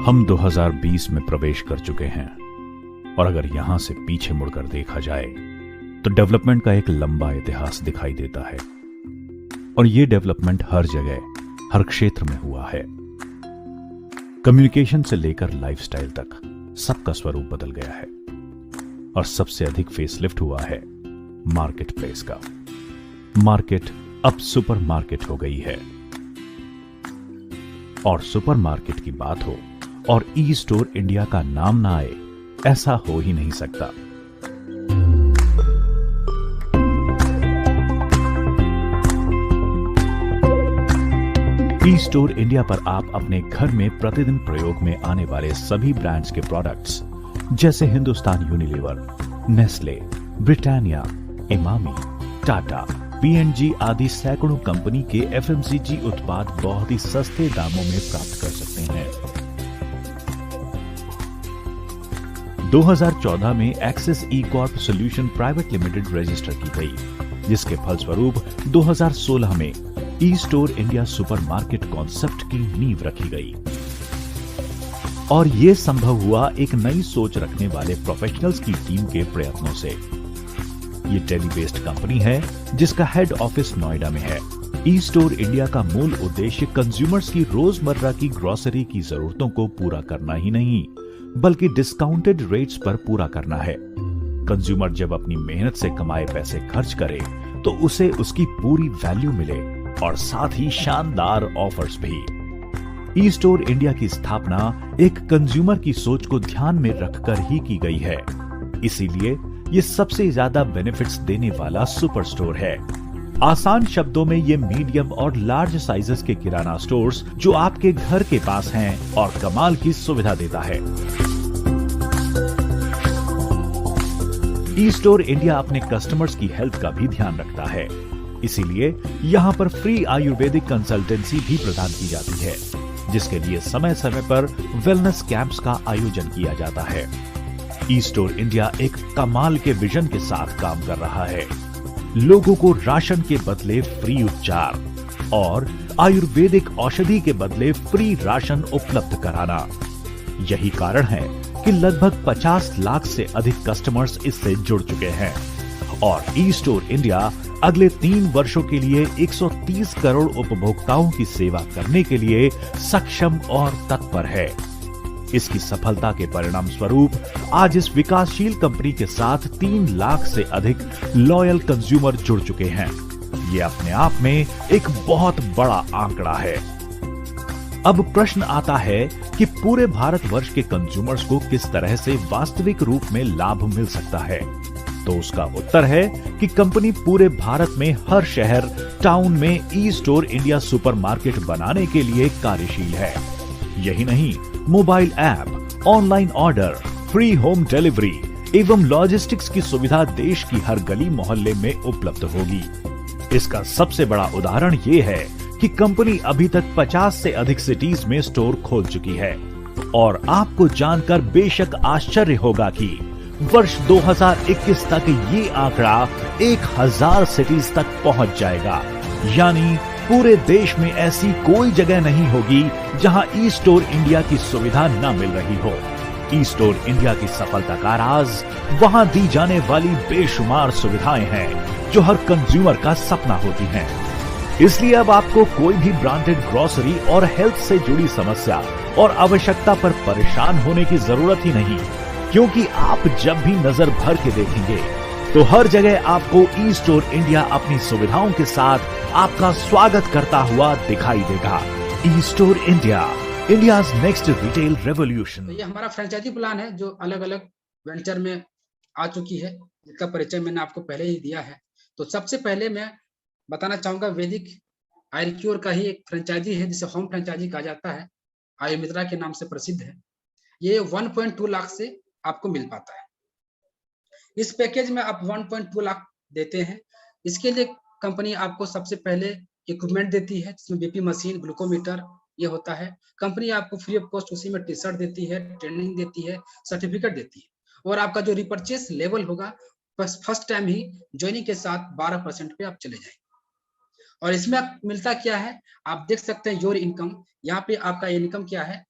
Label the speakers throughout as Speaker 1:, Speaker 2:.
Speaker 1: हम 2020 में प्रवेश कर चुके हैं और अगर यहां से पीछे मुड़कर देखा जाए तो डेवलपमेंट का एक लंबा इतिहास दिखाई देता है। और यह डेवलपमेंट हर जगह, हर क्षेत्र में हुआ है। कम्युनिकेशन से लेकर लाइफस्टाइल तक सबका स्वरूप बदल गया है और सबसे अधिक फेसलिफ्ट हुआ है मार्केट प्लेस का। मार्केट अब सुपर मार्केट हो गई है और सुपर मार्केट की बात हो और ई स्टोर इंडिया का नाम ना आए, ऐसा हो ही नहीं सकता। ई स्टोर इंडिया पर आप अपने घर में प्रतिदिन प्रयोग में आने वाले सभी ब्रांड्स के प्रोडक्ट्स जैसे Hindustan Unilever, Nestle, Britannia, Emami, Tata, P&G आदि सैकड़ों कंपनी के FMCG उत्पाद बहुत ही सस्ते दामों में प्राप्त कर सकते हैं। 2014 में access e corp solution private limited register की गई, जिसके फलस्वरूप 2016 में e store India supermarket concept की नींव रखी गई। और यह संभव हुआ एक नई सोच रखने वाले प्रोफेशनल्स की टीम के प्रयत्नों से। ये टेली बेस्ड कंपनी है जिसका हेड ऑफिस नोएडा में है। ई स्टोर इंडिया का मूल उद्देश्य कंज्यूमर्स की रोजमर्रा की ग्रोसरी की जरूरतों को पूरा करना ही नहीं, बल्कि डिस्काउंटेड रेट्स पर पूरा करना है। कंज्यूमर जब अपनी मेहनत से कमाए पैसे खर्च करे तो उसे उसकी पूरी वैल्यू मिले और साथ ही शानदार ऑफर्स भी। ई स्टोर इंडिया की स्थापना एक कंज्यूमर की सोच को ध्यान में रखकर ही की गई है, इसीलिए ये सबसे ज्यादा बेनिफिट्स देने वाला सुपर स्टोर है। आसान शब्दों में ये मीडियम और लार्ज साइजेस के किराना स्टोर्स जो आपके घर के पास हैं और कमाल की सुविधा देता है। ई स्टोर इंडिया अपने कस्टमर्स की हेल्थ का भी ध्यान रखता है, इसीलिए यहाँ पर फ्री आयुर्वेदिक कंसल्टेंसी भी प्रदान की जाती है, जिसके लिए समय समय पर वेलनेस कैंप्स का आयोजन किया जाता है। ई स्टोर इंडिया एक कमाल के विजन के साथ काम कर रहा है। लोगों को राशन के बदले फ्री उपचार और आयुर्वेदिक औषधि के बदले फ्री राशन उपलब्ध कराना। यही कारण है कि लगभग 50 लाख से अधिक कस्टमर्स इससे जुड़ चुके हैं और ई स्टोर इंडिया अगले 3 वर्षों के लिए 130 करोड़ उपभोक्ताओं की सेवा करने के लिए सक्षम और तत्पर है। इसकी सफलता के परिणाम स्वरूप आज इस विकासशील कंपनी के साथ 3 लाख से अधिक लॉयल कंज्यूमर जुड़ चुके हैं। ये अपने आप में एक बहुत बड़ा आंकड़ा है। अब प्रश्न आता है कि पूरे भारतवर्ष के कंज्यूमर्स को किस तरह से वास्तविक रूप में लाभ मिल सकता है, तो उसका उत्तर है कि कंपनी पूरे भारत में हर शहर, टाउन में ई स्टोर इंडिया सुपरमार्केट बनाने के लिए कार्यशील है। यही नहीं, mobile app, online order, free home delivery एवं लॉजिस्टिक्स की सुविधा देश की हर गली मोहल्ले में उपलब्ध होगी। इसका सबसे बड़ा उदाहरण ये है कि कंपनी अभी तक 50 से अधिक सिटीज में स्टोर खोल चुकी है और आपको जानकर बेशक आश्चर्य होगा कि वर्ष 2021 तक ये आंकड़ा 1000 सिटीज तक पहुंच जाएगा। यानी पूरे देश में ऐसी कोई जगह नहीं होगी जहां ई स्टोर इंडिया की सुविधा न मिल रही हो। ई स्टोर इंडिया की सफलता का राज वहां दी जाने वाली बेशुमार सुविधाएं हैं जो हर कंज्यूमर का सपना होती हैं। इसलिए अब आपको कोई भी ब्रांडेड ग्रोसरी और हेल्थ से जुड़ी समस्या और आवश्यकता पर परेशान होने की जरूरत ही नहीं, क्योंकि आप जब भी नजर भर के देखेंगे तो हर जगह आपको ई स्टोर इंडिया अपनी सुविधाओं के साथ आपका स्वागत करता हुआ दिखाई देगा। ई store India, India's next retail revolution.
Speaker 2: ये हमारा फ्रेंचाइजी प्लान है जो अलग अलग वेंचर में आ चुकी है, जिसका परिचय मैंने आपको पहले ही दिया है। तो सबसे पहले मैं बताना चाहूंगा, वैदिक आयुर्क्योर का ही एक फ्रेंचाइजी है जिसे होम फ्रेंचाइजी कहा जाता है, आयुर्मित्रा के नाम से प्रसिद्ध है। ये 1.2 लाख से आपको मिल पाता है। इस पैकेज में आप 1.2 लाख देते हैं। इसके लिए कंपनी आपको सबसे पहले इक्विपमेंट देती है, जिसमें बीपी मशीन, ग्लूकोमीटर ये होता है। कंपनी आपको फ्री ऑफ कॉस्ट उसी में टी शर्ट देती है, ट्रेनिंग देती है, सर्टिफिकेट देती है और आपका जो रिपर्चेस लेवल होगा फर्स्ट टाइम ही ज्वाइनिंग के साथ 12% पे आप चले जाएंगे। और इसमें मिलता क्या है, आप देख सकते हैं योर इनकम। यहाँ पे आपका इनकम क्या है,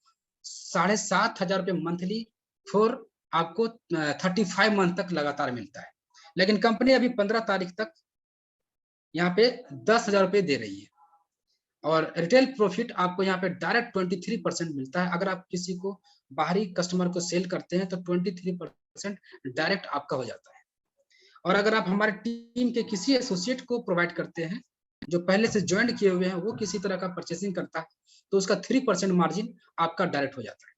Speaker 2: 7,500 रुपये मंथली फॉर आपको 35 मंथ तक लगातार मिलता है। लेकिन कंपनी अभी 15 तारीख तक यहाँ पे 10,000 रुपये दे रही है और रिटेल प्रॉफिट आपको यहाँ पे डायरेक्ट 23% मिलता है। अगर आप किसी को बाहरी कस्टमर को सेल करते हैं तो 23% डायरेक्ट आपका हो जाता है। और अगर आप हमारे टीम के किसी एसोसिएट को प्रोवाइड करते हैं जो पहले से ज्वाइन किए हुए हैं, वो किसी तरह का परचेसिंग करता है तो उसका 3% मार्जिन आपका डायरेक्ट हो जाता है।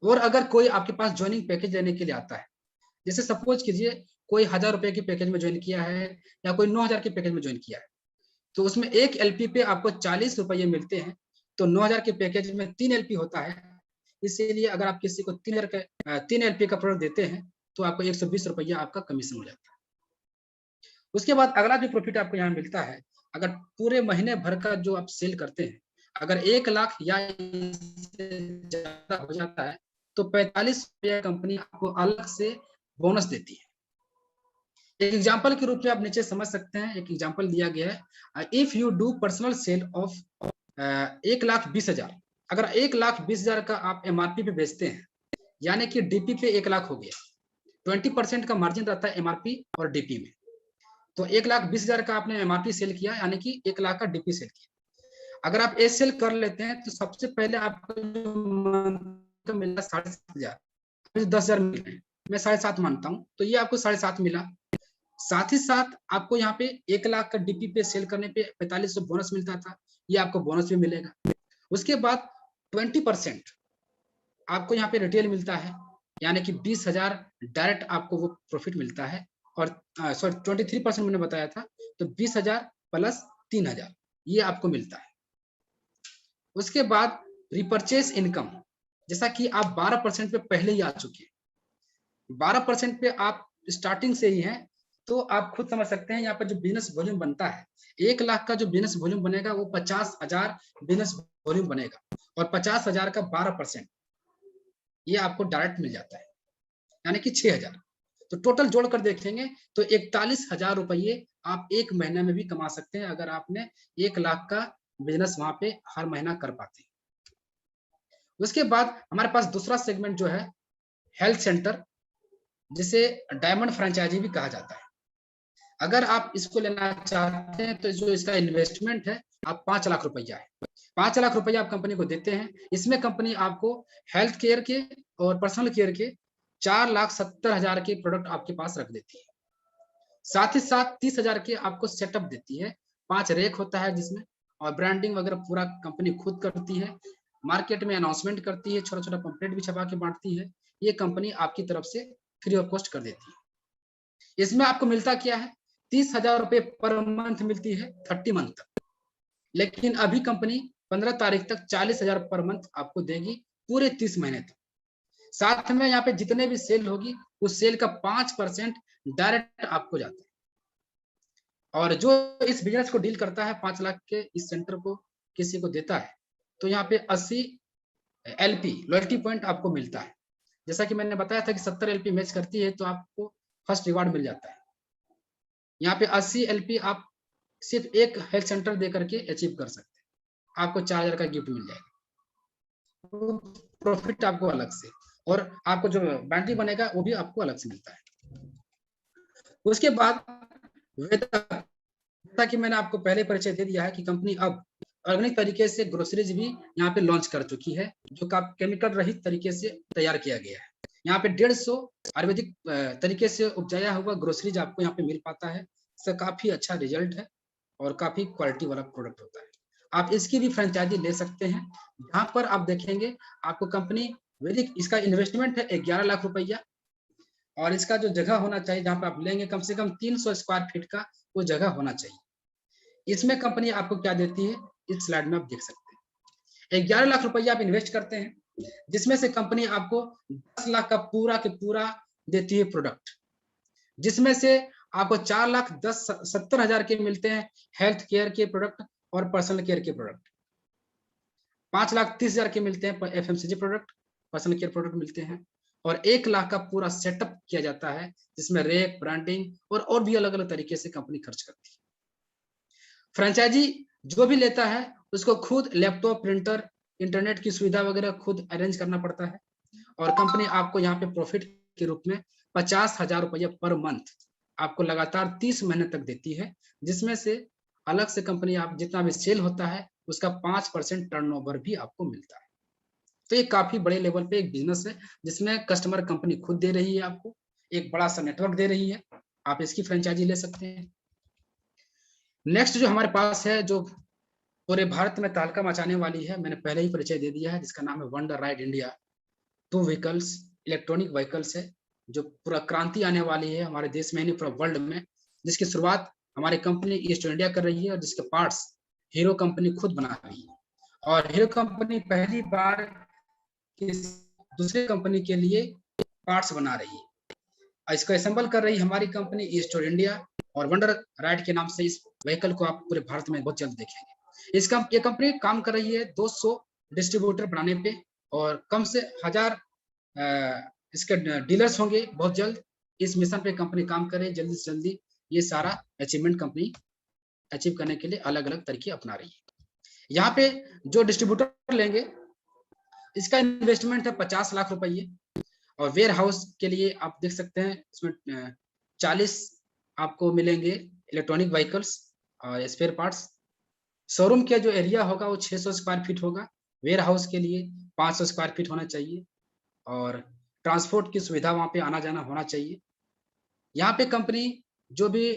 Speaker 2: और अगर कोई आपके पास ज्वाइनिंग पैकेज लेने के लिए आता है, जैसे सपोज कीजिए कोई 1,000 रुपए के पैकेज में ज्वाइन किया है या कोई 9,000 के पैकेज में ज्वाइन किया है, तो उसमें एक एलपी पे आपको 40 रुपये मिलते हैं, तो 9,000 के पैकेज में 3 एलपी होता है। इसीलिए अगर आप किसी को 3 एलपी का प्रोडक्ट देते हैं तो आपको 120 रुपया आपका कमीशन हो जाता है। उसके बाद अगला जो प्रॉफिट आपको यहाँ मिलता है, अगर पूरे महीने भर का जो आप सेल करते हैं, अगर 1 लाख या इससे ज्यादा हो जाता है तो 45 रुपया कंपनी आपको अलग से बोनस देती है। एक एग्जांपल के रूप में आप नीचे समझ सकते हैं, एक एग्जांपल दिया गया है, if you do personal sale of 1,20,000, अगर 1,20,000 का आप एमआरपी पे बेचते हैं, यानी कि डीपी पे 1 लाख हो गया, 20% का मार्जिन रहता है एमआरपी और डीपी में, तो 1,20,000 का आपने एमआरपी सेल किया, यानी कि 1 लाख का डीपी सेल किया। अगर आप एस सेल कर लेते हैं तो सबसे पहले आपको मिला 7,500, 10,000 मिल रहे हैं, मैं 7.5 मानता हूँ, तो ये आपको 7.5 मिला। साथ ही साथ आपको यहाँ पे 1 लाख का डीपी पे सेल करने पे 4500 बोनस मिलता था, ये आपको बोनस भी मिलेगा। उसके बाद 20% आपको यहाँ पे रिटेल मिलता है, यानी कि 20,000 डायरेक्ट आपको वो प्रॉफिट मिलता है, और सॉरी 23% मैंने बताया था, तो 20,000 प्लस 3,000 ये आपको मिलता है। उसके बाद रिपर्चेस इनकम, जैसा कि आप 12% पे पहले ही आ चुके हैं, 12% पे आप स्टार्टिंग से ही हैं, तो आप खुद समझ सकते हैं यहाँ पर जो बिजनेस वॉल्यूम बनता है, 1 लाख का जो बिजनेस वॉल्यूम बनेगा वो 50,000 बिजनेस वॉल्यूम बनेगा, और 50,000 का 12% ये आपको डायरेक्ट मिल जाता है, यानी कि 6,000। तो टोटल जोड़कर देखेंगे तो 41,000 रुपये आप एक महीने में भी कमा सकते हैं, अगर आपने 1 लाख का बिजनेस वहां पे हर महीना कर पाते हैं। उसके बाद हमारे पास दूसरा सेगमेंट जो है हेल्थ सेंटर, जिसे डायमंड फ्रेंचाइजी भी कहा जाता है। अगर आप इसको लेना चाहते हैं तो जो इसका इन्वेस्टमेंट है आप 5 लाख रुपया है, 5 लाख रुपया आप कंपनी को देते हैं। इसमें कंपनी आपको हेल्थ केयर के और पर्सनल केयर के 4,70,000 के प्रोडक्ट आपके पास रख देती है। साथ ही साथ 30,000 के आपको सेटअप देती है, 5 रैक होता है जिसमें, और ब्रांडिंग वगैरह पूरा कंपनी खुद करती है, मार्केट में अनाउंसमेंट करती है, छोटा छोटा पंपलेट भी छपा के बांटती है, ये कंपनी आपकी तरफ से फ्री ऑफ कॉस्ट कर देती है। इसमें आपको मिलता क्या है, 30,000 रुपये पर मंथ मिलती है 30 मंथ तक, लेकिन अभी कंपनी 15 तारीख तक 40,000 पर मंथ आपको देगी पूरे 30 महीने तक। साथ में यहाँ पे जितने भी सेल होगी उस सेल का 5% डायरेक्ट आपको जाता है। और जो इस बिजनेस को डील करता है 5 लाख के इस सेंटर को किसी को देता है, तो यहाँ पे 80 एलपी लॉयल्टी पॉइंट आपको मिलता है। जैसा कि मैंने बताया था कि 70 एलपी मैच करती है तो आपको फर्स्ट रिवार्ड मिल जाता है। यहाँ पे 80 एलपी आप सिर्फ एक हेल्थ सेंटर दे करके अचीव कर सकते हैं, आपको 4,000 का गिफ्ट मिल जाएगा, प्रॉफिट आपको अलग से, और आपको जो बैटरी बनेगा वो भी आपको अलग से मिलता है। उसके बाद जैसा कि मैंने आपको पहले परिचय दे दिया है कि कंपनी अब ऑर्गेनिक तरीके से ग्रोसरीज भी यहाँ पे लॉन्च कर चुकी है, जो केमिकल रहित तरीके से तैयार किया गया है। यहाँ पे 150 आयुर्वेदिक तरीके से उपजाया हुआ ग्रोसरीज आपको यहाँ पे मिल पाता है। इसका काफी अच्छा रिजल्ट है और काफी क्वालिटी वाला प्रोडक्ट होता है। आप इसकी भी फ्रेंचाइजी ले सकते हैं, जहाँ पर आप देखेंगे आपको कंपनी वैदिक, इसका इन्वेस्टमेंट है 11 लाख रुपया, और इसका जो जगह होना चाहिए जहाँ पे आप लेंगे कम से कम 300 स्क्वायर फीट का वो जगह होना चाहिए। इसमें कंपनी आपको क्या देती है इस स्लाइड में आप देख सकते हैं। 11 लाख रुपया आप इन्वेस्ट करते हैं, जिसमें से कंपनी आपको 10 लाख का पूरा के पूरा देती है प्रोडक्ट, जिसमें से आपको 4,70,000 के मिलते हैं हेल्थ केयर के प्रोडक्ट और पर्सनल केयर के प्रोडक्ट, 5,30,000 के मिलते हैं FMCG product, personal care product मिलते हैं, और 1 लाख का पूरा सेटअप किया जाता है जिसमें रैक, ब्रांडिंग और भी अलग अलग तरीके से कंपनी खर्च करती है। फ्रेंचाइजी जो भी लेता है उसको खुद लैपटॉप, प्रिंटर इंटरनेट की सुविधा वगैरह खुद अरेंज करना पड़ता है, और कंपनी आपको यहाँ पे प्रॉफिट के रूप में 50,000 रुपया पर मंथ आपको लगातार 30 महीने तक देती है, जिसमें से अलग से कंपनी आप जितना भी सेल होता है उसका 5% टर्नओवर भी आपको मिलता है। तो ये काफी बड़े लेवल पे एक बिजनेस है, जिसमें कस्टमर कंपनी खुद दे रही है, आपको एक बड़ा सा नेटवर्क दे रही है, आप इसकी फ्रेंचाइजी ले सकते हैं। नेक्स्ट जो हमारे पास है, जो पूरे भारत में तहलका मचाने वाली है, मैंने पहले ही परिचय दे दिया है, जिसका नाम है wonder ride India. 2 vehicles, electronic vehicles है, जो पूरा क्रांति आने वाली है हमारे देश में नहीं पूरा वर्ल्ड में, जिसकी शुरुआत हमारी कंपनी ईस्ट इंडिया कर रही है, और जिसके पार्ट्स हीरो कंपनी खुद बना रही है। और हीरो कंपनी पहली बार दूसरे कंपनी के लिए पार्ट्स बना रही है, इसको असेंबल कर रही हमारी कंपनी ईस्ट इंडिया, और वंडर राइड के नाम से इस व्हीकल को आप पूरे भारत में बहुत जल्द देखेंगे। ये कंपनी काम कर रही है 200 डिस्ट्रीब्यूटर बनाने पे, और कम से 1000 इसके डीलर्स होंगे बहुत जल्द। इस मिशन पे कंपनी काम कर रही है, जल्दी से जल्दी ये सारा अचीवमेंट कंपनी अचीव करने के लिए अलग अलग तरीके अपना रही है। यहाँ पे जो डिस्ट्रीब्यूटर लेंगे, इसका इन्वेस्टमेंट है 50 लाख रुपये, और वेयर हाउस के लिए आप देख सकते हैं इसमें 40 आपको मिलेंगे इलेक्ट्रॉनिक व्हीकल्स और स्पेयर पार्ट्स। शोरूम का जो एरिया होगा वो 600 स्क्वायर फीट होगा, वेयर हाउस के लिए 500 स्क्वायर फीट होना चाहिए, और ट्रांसपोर्ट की सुविधा वहाँ पे आना जाना होना चाहिए। यहाँ पे कंपनी जो भी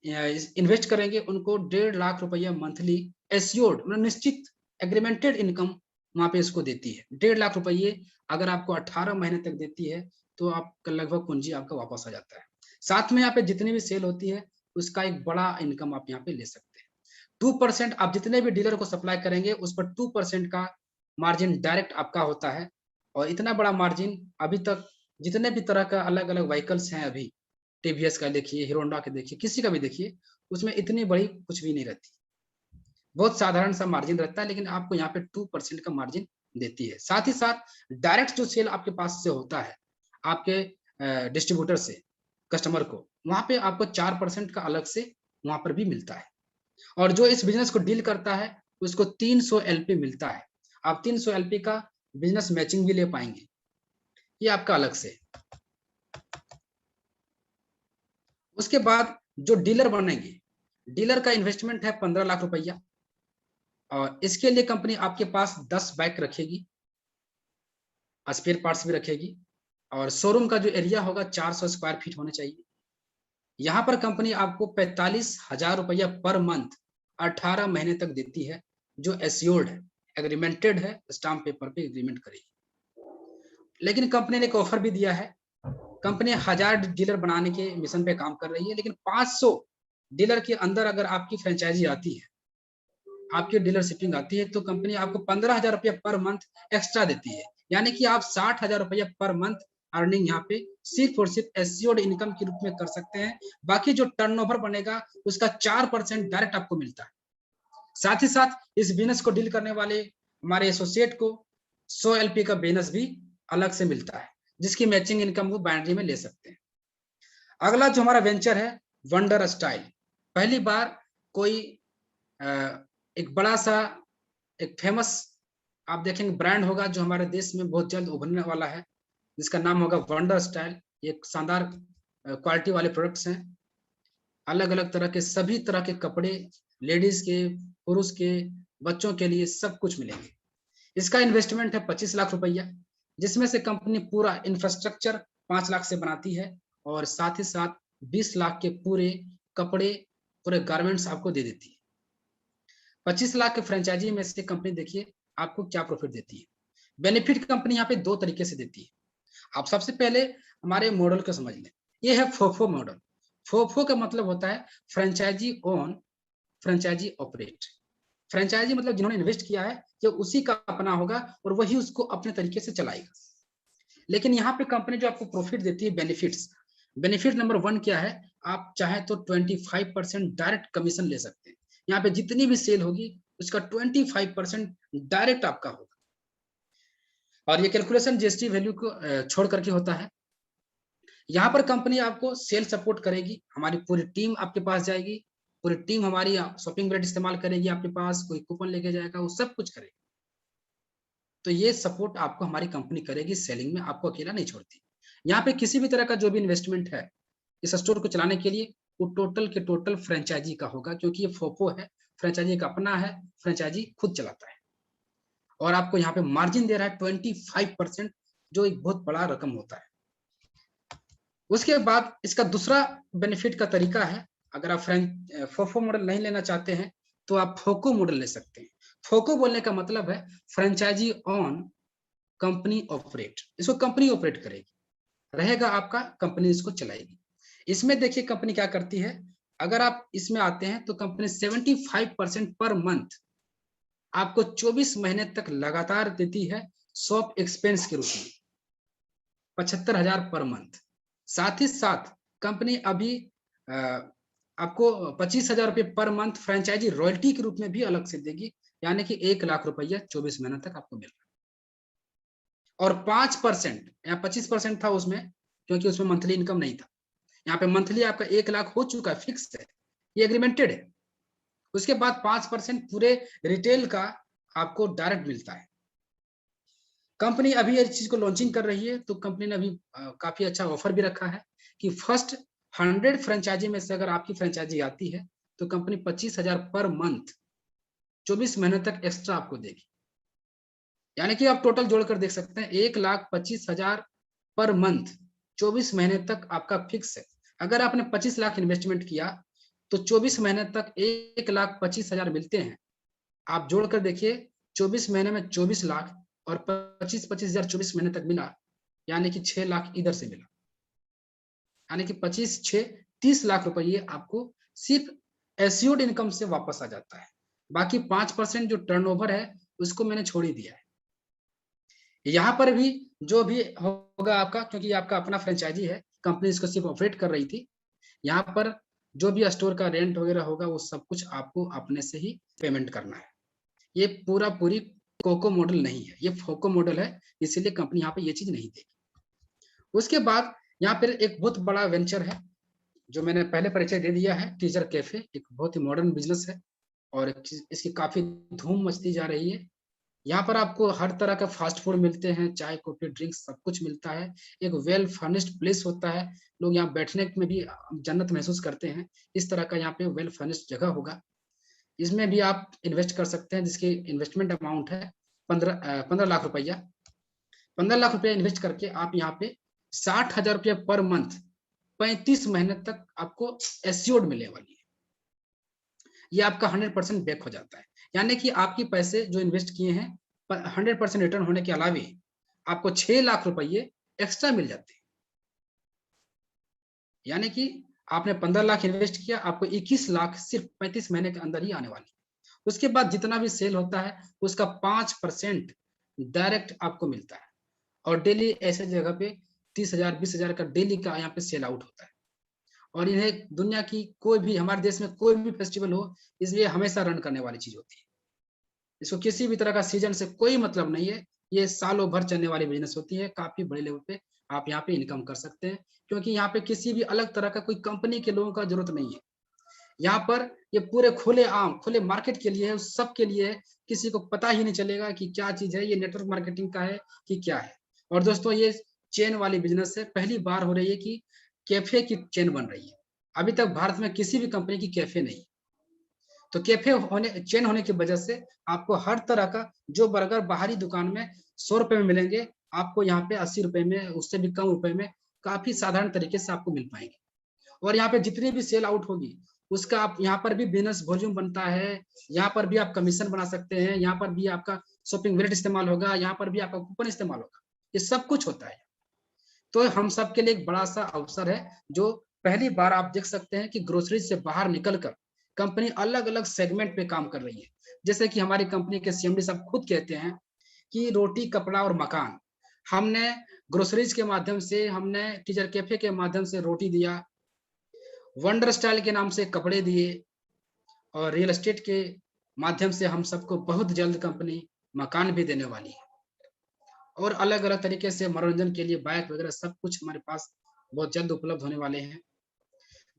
Speaker 2: इन्वेस्ट करेंगे उनको 1.5 लाख रुपया मंथली एश्योर्ड, मतलब निश्चित एग्रीमेंटेड इनकम वहाँ पे इसको देती है। 1.5 लाख रुपये अगर आपको 18 महीने तक देती है तो आपका लगभग पूंजी आपका वापस आ जाता है। साथ में यहाँ पे जितनी भी सेल होती है उसका एक बड़ा इनकम आप यहाँ पे ले सकते हैं। 2% आप जितने भी डीलर को सप्लाई करेंगे उस पर 2% का मार्जिन डायरेक्ट आपका होता है, और इतना बड़ा मार्जिन अभी तक जितने भी तरह का अलग अलग व्हीकल्स हैं, अभी टीवीएस का देखिए, हीरो होंडा के देखिए, किसी का भी देखिए, उसमें इतनी बड़ी कुछ भी नहीं रहती, बहुत साधारण सा मार्जिन रहता है, लेकिन आपको यहाँ पे 2% का मार्जिन देती है। साथ ही साथ डायरेक्ट जो सेल आपके पास से होता है आपके डिस्ट्रीब्यूटर से कस्टमर को, वहां पे आपको 4% का अलग से वहां पर भी मिलता है। और जो इस बिजनेस को डील करता है उसको 300 एलपी मिलता है। आप 300 एलपी का बिजनेस मैचिंग भी ले पाएंगे, ये आपका अलग से। उसके बाद जो डीलर बनेंगे, डीलर का इन्वेस्टमेंट है 15 लाख रुपया, और इसके लिए कंपनी आपके पास 10 बाइक रखेगी, स्पेयर पार्ट्स भी रखेगी, और शोरूम का जो एरिया होगा 400 स्क्वायर फीट होने चाहिए। यहाँ पर कंपनी आपको 45,000 रुपया पर मंथ 18 महीने तक देती है, जो एश्योर्ड है, एग्रीमेंटेड है, स्टाम्प पेपर पे एग्रीमेंट करेगी। लेकिन कंपनी ने एक ऑफर भी दिया है, कंपनी 1000 डीलर बनाने के मिशन पे काम कर रही है, लेकिन 500 डीलर के अंदर अगर आपकी फ्रेंचाइजी आती है, आपकी डीलरशिपिंग आती है, तो कंपनी आपको 15,000 रुपया पर मंथ एक्स्ट्रा देती है, यानी कि आप 60,000 रुपया पर मंथ अर्निंग यहाँ पे सिर्फ और सिर्फ एश्योर्ड इनकम के रूप में कर सकते हैं। बाकी जो टर्नओवर बनेगा उसका 4% डायरेक्ट आपको मिलता है। साथ ही साथ इस बिजनेस को डील करने वाले हमारे एसोसिएट को 100 एलपी का बोनस भी अलग से मिलता है, जिसकी मैचिंग इनकम वो बाउंड्री में ले सकते हैं। अगला जो हमारा वेंचर है वंडर स्टाइल, पहली बार कोई एक बड़ा सा एक फेमस आप देखेंगे ब्रांड होगा जो हमारे देश में बहुत जल्द उभरने वाला है, जिसका नाम होगा वंडर स्टाइल। ये शानदार क्वालिटी वाले प्रोडक्ट्स हैं, अलग अलग तरह के सभी तरह के कपड़े, लेडीज के, पुरुष के, बच्चों के लिए सब कुछ मिलेंगे। इसका इन्वेस्टमेंट है 25 लाख रुपया, जिसमें से कंपनी पूरा इंफ्रास्ट्रक्चर 5 लाख से बनाती है, और साथ ही साथ 20 लाख के पूरे कपड़े, पूरे गारमेंट्स आपको दे देती है। 25 लाख के फ्रेंचाइजी में से कंपनी देखिए आपको क्या प्रॉफिट देती है। बेनिफिट कंपनी यहाँ पे 2 तरीके से देती है। आप सबसे पहले हमारे मॉडल को समझ लें, ये है फोफो मॉडल। फोफो का मतलब होता है franchisee own, franchisee operate. Franchisee मतलब जिन्होंने इन्वेस्ट किया है जो उसी का अपना होगा और वही उसको अपने तरीके से चलाएगा। लेकिन यहाँ पे कंपनी जो आपको प्रॉफिट देती है बेनिफिट्स, बेनिफिट नंबर 1 क्या है, आप चाहे तो 25% डायरेक्ट कमीशन ले सकते हैं। यहाँ पे जितनी भी सेल होगी उसका 25% डायरेक्ट आपका होगा, और ये कैलकुलेशन जीएसटी वैल्यू को छोड़ करके होता है। यहाँ पर कंपनी आपको सेल सपोर्ट करेगी, हमारी पूरी टीम आपके पास जाएगी, पूरी टीम हमारी शॉपिंग वैलेट इस्तेमाल करेगी, आपके पास कोई कूपन लेके जाएगा, वो सब कुछ करेगी। तो ये सपोर्ट आपको हमारी कंपनी करेगी सेलिंग में, आपको अकेला नहीं छोड़ती। यहाँ पे किसी भी तरह का जो भी इन्वेस्टमेंट है इस स्टोर को चलाने के लिए, वो टोटल के टोटल फ्रेंचाइजी का होगा, क्योंकि ये फोफो है, फ्रेंचाइजी का अपना है, फ्रेंचाइजी खुद चलाता है। और आपको यहाँ पे मार्जिन दे रहा है 25%, जो एक बहुत बड़ा रकम होता है। उसके बाद इसका दूसरा बेनिफिट का तरीका है, अगर आप फोफो मॉडल नहीं लेना चाहते हैं तो आप फोको मॉडल ले सकते हैं। फोको बोलने का मतलब है फ्रेंचाइजी ऑन कंपनी ऑपरेट, इसको कंपनी ऑपरेट करेगी, रहेगा आपका, कंपनी इसको चलाएगी। इसमें देखिए कंपनी क्या करती है, अगर आप इसमें आते हैं तो कंपनी 75% पर मंथ आपको 24 महीने तक लगातार देती है शॉप एक्सपेंस के रूप में, 75,000 पर मंथ। साथ ही साथ कंपनी अभी आपको 25,000 रुपये पर मंथ फ्रेंचाइजी रॉयल्टी के रूप में भी अलग से देगी, यानी कि 1 लाख रुपया 24 महीने तक आपको मिल रहा है। और 5%, यहाँ 25% था उसमें, क्योंकि उसमें मंथली इनकम नहीं था। यहाँ पे मंथली आपका 1 लाख हो चुका है, फिक्स है, ये एग्रीमेंटेड है। उसके बाद 5% पूरे रिटेल का आपको डायरेक्ट मिलता है। कंपनी अभी इस चीज को लॉन्चिंग कर रही है, तो कंपनी ने अभी काफी अच्छा ऑफर भी रखा है कि फर्स्ट 100 फ्रेंचाइजी में से अगर आपकी फ्रेंचाइजी आती है तो कंपनी 25,000 पर मंथ 24 महीने तक एक्स्ट्रा आपको देगी। यानी कि आप टोटल जोड़कर देख सकते हैं 1,25,000 पर मंथ 24 महीने तक आपका फिक्स है। अगर आपने 25 लाख इन्वेस्टमेंट किया तो 24 महीने तक 1,25,000 मिलते हैं। आप जोड़कर देखिए, 24 महीने में 24 लाख और 25,000 24 महीने तक मिला, यानी कि 6 लाख इधर से मिला, यानी कि 25 6 30 लाख रुपये आपको सिर्फ एस्योर्ड इनकम से वापस आ जाता है। बाकी 5% जो टर्नओवर है उसको मैंने छोड़ ही दिया है। यहाँ पर भी जो भी होगा आपका, क्योंकि आपका अपना फ्रेंचाइजी है, कंपनी इसको सिर्फ ऑपरेट कर रही थी, यहाँ पर जो भी स्टोर का रेंट वगैरह होगा वो सब कुछ आपको अपने से ही पेमेंट करना है। ये पूरी कोको मॉडल नहीं है, ये फोको मॉडल है, इसीलिए कंपनी यहाँ पे ये चीज नहीं देगी। उसके बाद यहाँ पर एक बहुत बड़ा वेंचर है जो मैंने पहले परिचय दे दिया है, टीचर कैफे, एक बहुत ही मॉडर्न बिजनेस है और इसकी काफी धूम मचती जा रही है। यहाँ पर आपको हर तरह का फास्ट फूड मिलते हैं, चाय कॉफी ड्रिंक्स सब कुछ मिलता है। एक वेल फर्निश्ड प्लेस होता है, लोग यहाँ बैठने में भी जन्नत महसूस करते हैं। इस तरह का यहाँ पे वेल फर्निश्ड जगह होगा। इसमें भी आप इन्वेस्ट कर सकते हैं, जिसकी इन्वेस्टमेंट अमाउंट है 15 लाख रुपया। 15 लाख रुपया इन्वेस्ट करके आप यहाँ पे 60,000 रुपया पर मंथ 35 महीने तक आपको एस्योर्ड मिलने वाली है। ये आपका 100% बैक हो जाता है, यानी कि आपके पैसे जो इन्वेस्ट किए हैं 100% रिटर्न होने के अलावे आपको 6 लाख रुपये एक्स्ट्रा मिल जाते हैं। यानी कि आपने 15 लाख इन्वेस्ट किया, आपको 21 लाख सिर्फ 35 महीने के अंदर ही आने वाली। उसके बाद जितना भी सेल होता है उसका 5% डायरेक्ट आपको मिलता है। और डेली ऐसे जगह पे 30,000 20,000 का डेली का यहाँ पे सेल आउट होता है। और इन्हें दुनिया की कोई भी, हमारे देश में कोई भी फेस्टिवल हो, इसलिए हमेशा रन करने वाली चीज होती है। इसको किसी भी तरह का सीजन से कोई मतलब नहीं है, ये सालों भर चलने वाली बिजनेस होती है। काफी बड़े लेवल पे आप यहाँ पे इनकम कर सकते हैं, क्योंकि यहाँ पे किसी भी अलग तरह का कोई कंपनी के लोगों का जरूरत नहीं है। यहाँ पर ये पूरे खुले मार्केट के लिए है, सब के लिए है। किसी को पता ही नहीं चलेगा कि क्या चीज है, ये नेटवर्क मार्केटिंग का है कि क्या है। और दोस्तों ये चेन वाली बिजनेस है, पहली बार हो रही है कि कैफे की चेन बन रही है। अभी तक भारत में किसी भी कंपनी की कैफे नहीं। तो कैफे चेन होने की वजह से आपको हर तरह का जो बर्गर बाहरी दुकान में 100 रुपए में मिलेंगे, आपको यहाँ पे 80 रुपए में, उससे भी कम रुपए में काफी साधारण तरीके से आपको मिल पाएंगे। और यहाँ पे जितनी भी सेल आउट होगी उसका आप यहाँ पर भी बिजनेस वॉल्यूम बनता है, यहाँ पर भी आप कमीशन बना सकते हैं, यहाँ पर भी आपका शॉपिंग वैलेट इस्तेमाल होगा, यहाँ पर भी आपका कूपन इस्तेमाल होगा, ये सब कुछ होता है। तो हम सब के लिए एक बड़ा सा अवसर है, जो पहली बार आप देख सकते हैं कि ग्रोसरीज से बाहर निकलकर कंपनी अलग अलग सेगमेंट पे काम कर रही है। जैसे कि हमारी कंपनी के सीएमडी साहब खुद कहते हैं कि रोटी कपड़ा और मकान, हमने ग्रोसरीज के माध्यम से, हमने टीचर कैफे के माध्यम से रोटी दिया, वंडर स्टाइल के नाम से कपड़े दिए, और रियल एस्टेट के माध्यम से हम सबको बहुत जल्द कंपनी मकान भी देने वाली है। और अलग अलग तरीके से मनोरंजन के लिए बाइक वगैरह सब कुछ हमारे पास बहुत जल्द उपलब्ध होने वाले हैं।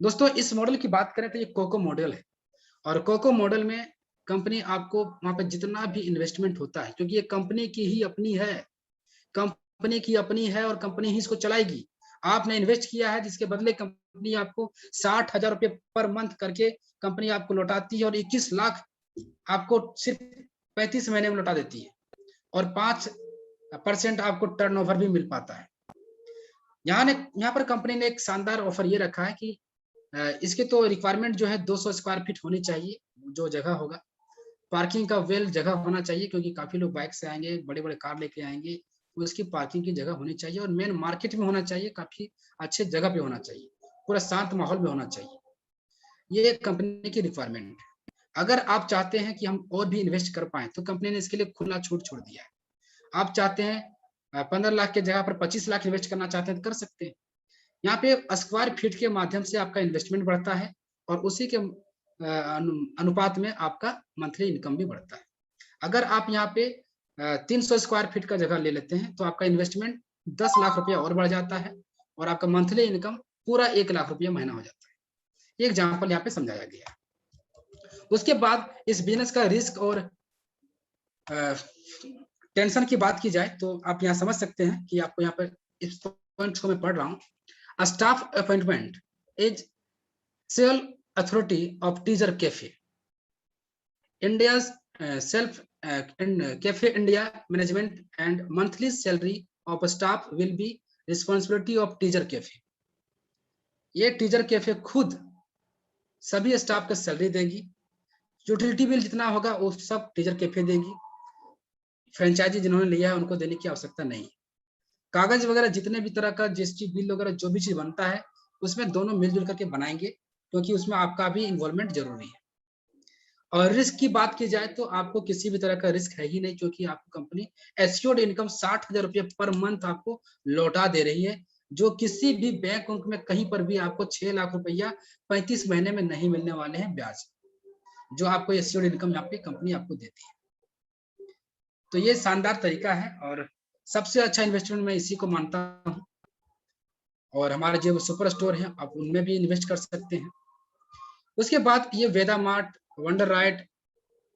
Speaker 2: दोस्तों इस मॉडल की बात करें तो ये कोको मॉडल है, और कोको मॉडल में कंपनी आपको वहां पे जितना भी इन्वेस्टमेंट होता है, क्योंकि ये कंपनी की ही अपनी है, कंपनी की अपनी है और कंपनी ही इसको चलाएगी। आपने इन्वेस्ट किया है, जिसके बदले कंपनी आपको 60,000 रुपये पर मंथ करके कंपनी आपको लौटाती है और 21 लाख आपको सिर्फ 35 महीने में लौटा देती है और 5% आपको टर्नओवर भी मिल पाता है। यहाँ पर कंपनी ने एक शानदार ऑफर ये रखा है कि इसके तो रिक्वायरमेंट जो है 200 स्क्वायर फीट होनी चाहिए, जो जगह होगा। पार्किंग का वेल जगह होना चाहिए, क्योंकि काफी लोग बाइक से आएंगे, बड़े बड़े कार लेके आएंगे, उसकी पार्किंग की जगह होनी चाहिए और मेन मार्केट में होना चाहिए, काफी अच्छे जगह पे होना चाहिए, पूरा शांत माहौल में होना चाहिए। ये कंपनी की रिक्वायरमेंट है। अगर आप चाहते हैं कि हम और भी इन्वेस्ट कर पाए, तो कंपनी ने इसके लिए खुला छूट छोड़ दिया है। आप चाहते हैं 15 लाख की जगह पर 25 लाख इन्वेस्ट करना चाहते हैं तो कर सकते हैं। यहाँ पे स्क्वायर फीट के माध्यम से आपका इन्वेस्टमेंट बढ़ता है और उसी के अनुपात में आपका मंथली इनकम भी बढ़ता है। अगर आप यहाँ पे 300 स्क्वायर फीट का जगह ले लेते हैं तो आपका इन्वेस्टमेंट 10 लाख रुपया और बढ़ जाता है और आपका मंथली इनकम पूरा 1 लाख रुपया महीना हो जाता है। ये एग्जाम्पल यहाँ पे समझाया गया है। उसके बाद इस बिजनेस का रिस्क और टेंशन की बात की जाए तो आप यहाँ समझ सकते हैं कि आपको यहाँ पर इस पॉइंट को मैं पढ़ रहा हूँ। Staff appointment is sole authority of Teacher Cafe. India's Cafe India management and monthly salary of staff will be responsibility of Teacher Cafe. ये टीचर कैफे खुद सभी स्टाफ का सैलरी देगी, यूटिलिटी बिल जितना होगा वो सब टीचर कैफे देगी। फ्रेंचाइजी जिन्होंने लिया है उनको देने की आवश्यकता नहीं है। कागज वगैरह जितने भी तरह का जीएसटी बिल वगैरह जो भी चीज बनता है उसमें दोनों मिलजुल करके बनाएंगे, क्योंकि उसमें आपका भी इन्वॉल्वमेंट जरूरी है। और रिस्क की बात की जाए तो आपको किसी भी तरह का रिस्क है ही नहीं, क्योंकि आपको कंपनी एश्योर्ड इनकम 60,000 रुपये पर मंथ आपको लौटा दे रही है, जो किसी भी बैंक में कहीं पर भी आपको 6 लाख रुपया 35 महीने में नहीं मिलने वाले हैं ब्याज, जो आपको एश्योर्ड इनकम यहाँ पे कंपनी आपको देती है। तो ये शानदार तरीका है और सबसे अच्छा इन्वेस्टमेंट मैं इसी को मानता हूँ। और हमारे जो सुपर स्टोर हैं आप उनमें भी इन्वेस्ट कर सकते हैं। उसके बाद ये Veda mart, wonder right,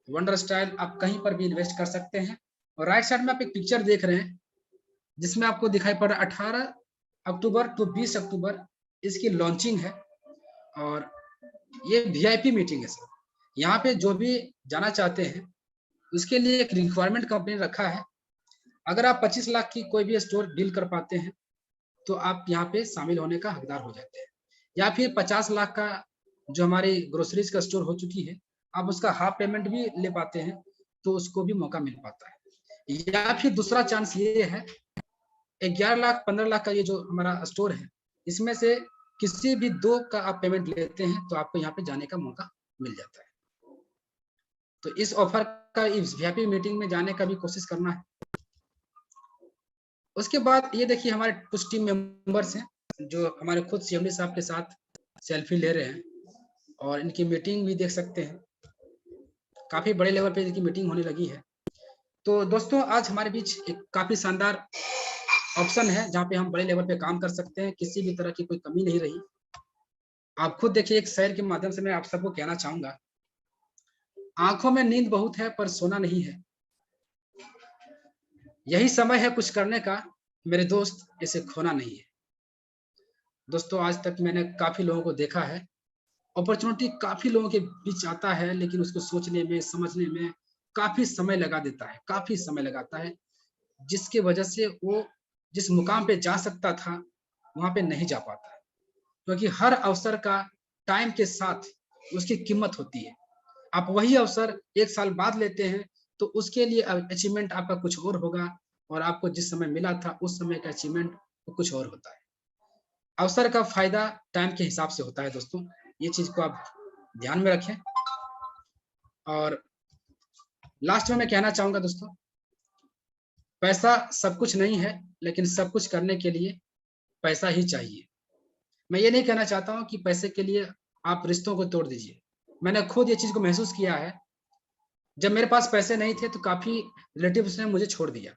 Speaker 2: wonder style, आप कहीं पर भी इन्वेस्ट कर सकते हैं। और राइट साइड में आप एक पिक्चर देख रहे हैं जिसमें आपको दिखाई पड़ रहा है 18 अक्टूबर टू 20 अक्टूबर इसकी लॉन्चिंग है और ये वीआईपी मीटिंग है सर। यहाँ पे जो भी जाना चाहते हैं उसके लिए एक रिक्वायरमेंट कंपनी ने रखा है। अगर आप 25 लाख की कोई भी स्टोर डील कर पाते हैं तो आप यहाँ पे शामिल होने का हकदार हो जाते हैं, या फिर 50 लाख का जो हमारी ग्रोसरीज का स्टोर हो चुकी है आप उसका हाफ पेमेंट भी ले पाते हैं तो उसको भी मौका मिल पाता है। या फिर दूसरा चांस ये है 11 लाख 15 लाख का ये जो हमारा स्टोर है इसमें से किसी भी 2 का आप पेमेंट लेते हैं तो आपको यहाँ पे जाने का मौका मिल जाता है। तो इस ऑफर का इस वीआईपी मीटिंग में जाने का भी कोशिश करना है। उसके बाद ये देखिए हमारे कुछ टीम मेंबर्स हैं जो हमारे खुद सीएमडी साहब के साथ सेल्फी ले रहे हैं और इनकी मीटिंग भी देख सकते हैं, काफी बड़े लेवल पे इनकी मीटिंग होने लगी है। तो दोस्तों आज हमारे बीच एक काफी शानदार ऑप्शन है जहाँ पे हम बड़े लेवल पे काम कर सकते हैं, किसी भी तरह की कोई कमी नहीं रही। आप खुद देखिए, एक शेयर के माध्यम से मैं आप सबको कहना चाहूंगा, आंखों में नींद बहुत है पर सोना नहीं है, यही समय है कुछ करने का मेरे दोस्त, इसे खोना नहीं है। दोस्तों आज तक मैंने काफी लोगों को देखा है, अपॉर्चुनिटी काफी लोगों के बीच आता है लेकिन उसको सोचने में समझने में काफी समय लगा देता है, काफी समय लगाता है, जिसकी वजह से वो जिस मुकाम पे जा सकता था वहां पे नहीं जा पाता, क्योंकि हर अवसर का टाइम के साथ उसकी कीमत होती है। आप वही अवसर 1 साल बाद लेते हैं तो उसके लिए अचीवमेंट आपका कुछ और होगा और आपको जिस समय मिला था उस समय का अचीवमेंट कुछ और होता है। अवसर का फायदा टाइम के हिसाब से होता है दोस्तों, ये चीज को आप ध्यान में रखें। और लास्ट में मैं कहना चाहूंगा दोस्तों, पैसा सब कुछ नहीं है लेकिन सब कुछ करने के लिए पैसा ही चाहिए। मैं ये नहीं कहना चाहता हूँ कि पैसे के लिए आप रिश्तों को तोड़ दीजिए, मैंने खुद ये चीज को महसूस किया है। जब मेरे पास पैसे नहीं थे तो काफी रिलेटिव्स ने मुझे छोड़ दिया,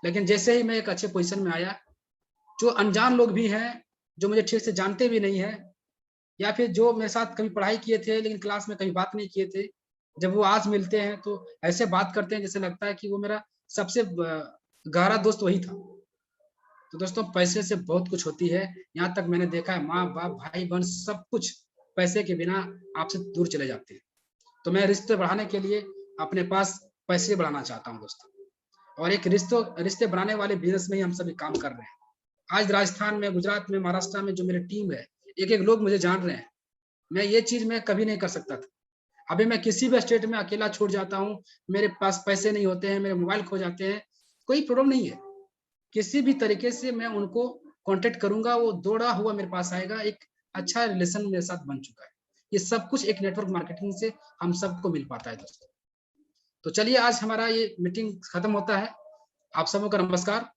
Speaker 2: लेकिन जैसे ही मैं एक अच्छे पोजीशन में आया, जो अनजान लोग भी हैं, जो मुझे ठीक से जानते भी नहीं है, या फिर जो मेरे साथ कभी पढ़ाई किए थे लेकिन क्लास में कभी बात नहीं किए थे, जब वो आज मिलते हैं तो ऐसे बात करते हैं जैसे लगता है कि वो मेरा सबसे गहरा दोस्त वही था। तो दोस्तों पैसे से बहुत कुछ होती है, यहाँ तक मैंने देखा है माँ-बाप, भाई-बहन सब कुछ पैसे के बिना आपसे दूर चले जाते हैं। तो मैं रिश्ते बढ़ाने के लिए अपने पास पैसे बढ़ाना चाहता हूँ दोस्तों। और एक रिश्ते बनाने वाले बिज़नेस में ही हम सभी काम कर रहे हैं। आज राजस्थान में, गुजरात में, महाराष्ट्र में जो मेरी टीम है, एक-एक लोग मुझे जान रहे हैं। मैं ये चीज़ मैं कभी नहीं कर सकता था। अभी मैं किसी भी स्टेट में अकेला छूट जाता हूँ, मेरे पास पैसे नहीं होते हैं, मेरे मोबाइल खो जाते हैं, कोई प्रॉब्लम नहीं है। किसी भी तरीके से मैं उनको कॉन्टैक्ट करूँगा, वो दौड़ा हुआ मेरे पास आएगा, एक अच्छा रिलेशन मेरे साथ बन चुका है। ये सब कुछ एक नेटवर्क मार्केटिंग से हम सबको मिल पाता है दोस्तों। तो चलिए आज हमारा ये मीटिंग खत्म होता है। आप सबों का नमस्कार।